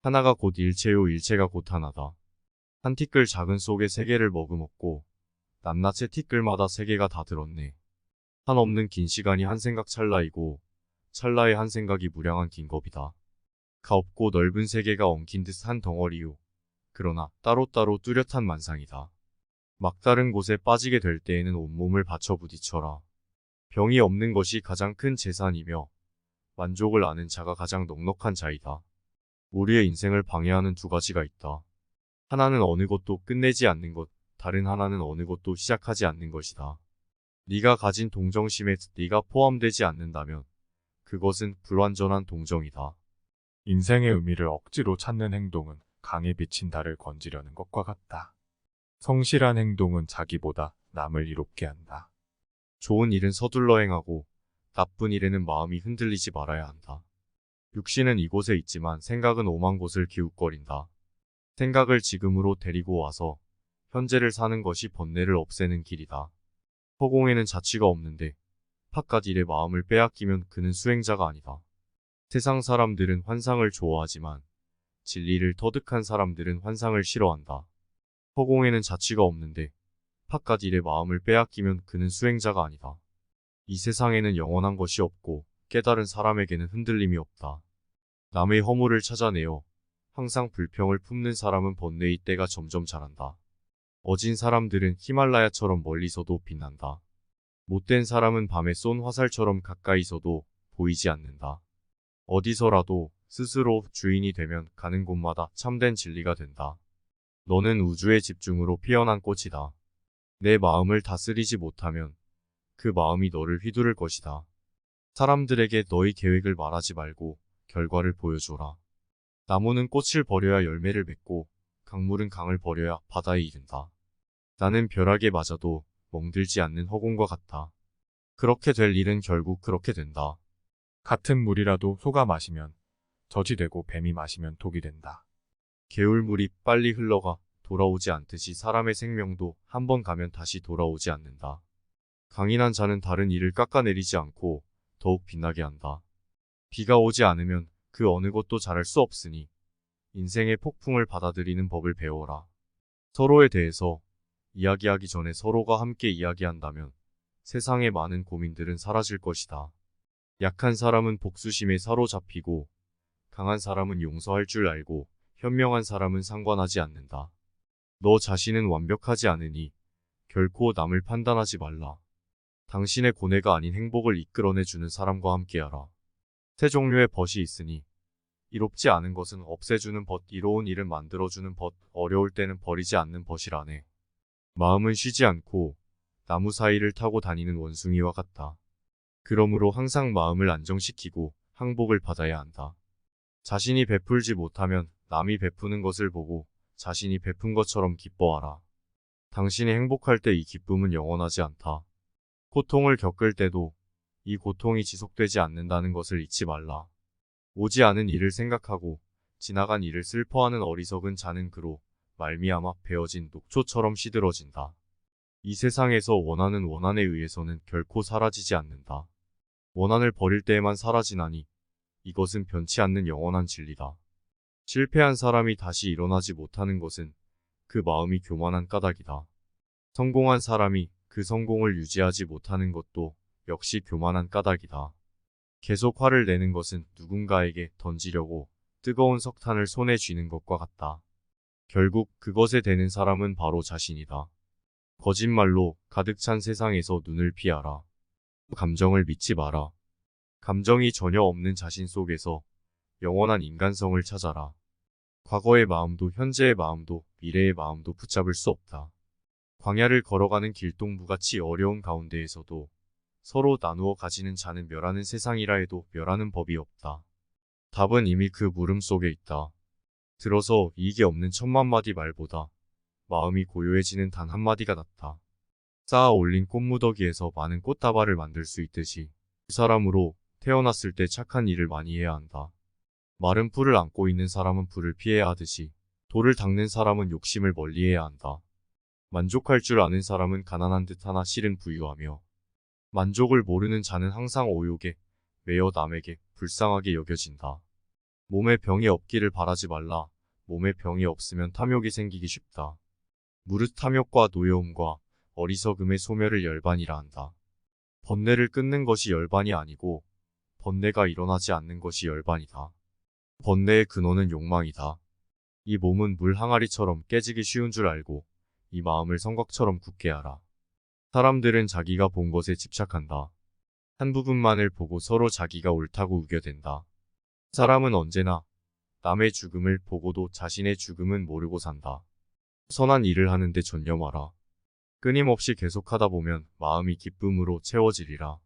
하나가 곧 일체요 일체가 곧 하나다. 한 티끌 작은 속에 세 개를 머금었고 낱낱이 티끌마다 세 개가 다 들었네. 한없는 긴 시간이 한 생각 찰나이고 찰나의 한 생각이 무량한 긴 겁이다. 가없고 넓은 세계가 엉킨 듯 한 덩어리요. 그러나 따로따로 뚜렷한 만상이다. 막다른 곳에 빠지게 될 때에는 온몸을 바쳐 부딪혀라. 병이 없는 것이 가장 큰 재산이며 만족을 아는 자가 가장 넉넉한 자이다. 우리의 인생을 방해하는 두 가지가 있다. 하나는 어느 것도 끝내지 않는 것, 다른 하나는 어느 것도 시작하지 않는 것이다. 네가 가진 동정심에 네가 포함되지 않는다면 그것은 불완전한 동정이다. 인생의 의미를 억지로 찾는 행동은 강에 비친 달을 건지려는 것과 같다. 성실한 행동은 자기보다 남을 이롭게 한다. 좋은 일은 서둘러 행하고 나쁜 일에는 마음이 흔들리지 말아야 한다. 육신은 이곳에 있지만 생각은 오만 곳을 기웃거린다. 생각을 지금으로 데리고 와서 현재를 사는 것이 번뇌를 없애는 길이다. 허공에는 자취가 없는데 팥갓 일의 마음을 빼앗기면 그는 수행자가 아니다. 세상 사람들은 환상을 좋아하지만 진리를 터득한 사람들은 환상을 싫어한다. 허공에는 자취가 없는데 팥갓 일의 마음을 빼앗기면 그는 수행자가 아니다. 이 세상에는 영원한 것이 없고 깨달은 사람에게는 흔들림이 없다. 남의 허물을 찾아내어 항상 불평을 품는 사람은 번뇌의 때가 점점 자란다. 어진 사람들은 히말라야처럼 멀리서도 빛난다. 못된 사람은 밤에 쏜 화살처럼 가까이서도 보이지 않는다. 어디서라도 스스로 주인이 되면 가는 곳마다 참된 진리가 된다. 너는 우주의 집중으로 피어난 꽃이다. 내 마음을 다스리지 못하면 그 마음이 너를 휘두를 것이다. 사람들에게 너의 계획을 말하지 말고 결과를 보여줘라. 나무는 꽃을 버려야 열매를 맺고 강물은 강을 버려야 바다에 이른다. 나는 벼락에 맞아도 멍들지 않는 허공과 같다. 그렇게 될 일은 결국 그렇게 된다. 같은 물이라도 소가 마시면 젖이 되고 뱀이 마시면 독이 된다. 개울물이 빨리 흘러가 돌아오지 않듯이 사람의 생명도 한 번 가면 다시 돌아오지 않는다. 강인한 자는 다른 이를 깎아내리지 않고 더욱 빛나게 한다. 비가 오지 않으면 그 어느 것도 자랄 수 없으니 인생의 폭풍을 받아들이는 법을 배워라. 서로에 대해서 이야기하기 전에 서로가 함께 이야기한다면 세상의 많은 고민들은 사라질 것이다. 약한 사람은 복수심에 사로잡히고 강한 사람은 용서할 줄 알고 현명한 사람은 상관하지 않는다. 너 자신은 완벽하지 않으니 결코 남을 판단하지 말라. 당신의 고뇌가 아닌 행복을 이끌어내주는 사람과 함께하라. 세 종류의 벗이 있으니 이롭지 않은 것은 없애주는 벗, 이로운 일을 만들어주는 벗, 어려울 때는 버리지 않는 벗이라네. 마음은 쉬지 않고 나무 사이를 타고 다니는 원숭이와 같다. 그러므로 항상 마음을 안정시키고 항복을 받아야 한다. 자신이 베풀지 못하면 남이 베푸는 것을 보고 자신이 베푼 것처럼 기뻐하라. 당신이 행복할 때 이 기쁨은 영원하지 않다. 고통을 겪을 때도 이 고통이 지속되지 않는다는 것을 잊지 말라. 오지 않은 일을 생각하고 지나간 일을 슬퍼하는 어리석은 자는 그로 말미암아 베어진 녹초처럼 시들어진다. 이 세상에서 원하는 원한에 의해서는 결코 사라지지 않는다. 원한을 버릴 때에만 사라지나니 이것은 변치 않는 영원한 진리다. 실패한 사람이 다시 일어나지 못하는 것은 그 마음이 교만한 까닭이다. 성공한 사람이 그 성공을 유지하지 못하는 것도 역시 교만한 까닭이다. 계속 화를 내는 것은 누군가에게 던지려고 뜨거운 석탄을 손에 쥐는 것과 같다. 결국 그것에 대는 사람은 바로 자신이다. 거짓말로 가득 찬 세상에서 눈을 피하라. 감정을 믿지 마라. 감정이 전혀 없는 자신 속에서 영원한 인간성을 찾아라. 과거의 마음도 현재의 마음도 미래의 마음도 붙잡을 수 없다. 광야를 걸어가는 길동무같이 어려운 가운데에서도 서로 나누어 가지는 자는 멸하는 세상이라 해도 멸하는 법이 없다. 답은 이미 그 물음 속에 있다. 들어서 이익이 없는 천만 마디 말보다 마음이 고요해지는 단 한마디가 낫다. 쌓아 올린 꽃무더기에서 많은 꽃다발을 만들 수 있듯이 그 사람으로 태어났을 때 착한 일을 많이 해야 한다. 마른 풀을 안고 있는 사람은 불을 피해야 하듯이 돌을 닦는 사람은 욕심을 멀리해야 한다. 만족할 줄 아는 사람은 가난한 듯하나 실은 부유하며 만족을 모르는 자는 항상 오욕에 매여 남에게 불쌍하게 여겨진다. 몸에 병이 없기를 바라지 말라. 몸에 병이 없으면 탐욕이 생기기 쉽다. 무릇 탐욕과 노여움과 어리석음의 소멸을 열반이라 한다. 번뇌를 끊는 것이 열반이 아니고 번뇌가 일어나지 않는 것이 열반이다. 번뇌의 근원은 욕망이다. 이 몸은 물 항아리처럼 깨지기 쉬운 줄 알고 이 마음을 성곽처럼 굳게 하라. 사람들은 자기가 본 것에 집착한다. 한 부분만을 보고 서로 자기가 옳다고 우겨댄다. 사람은 언제나 남의 죽음을 보고도 자신의 죽음은 모르고 산다. 선한 일을 하는데 전념하라. 끊임없이 계속하다 보면 마음이 기쁨으로 채워지리라.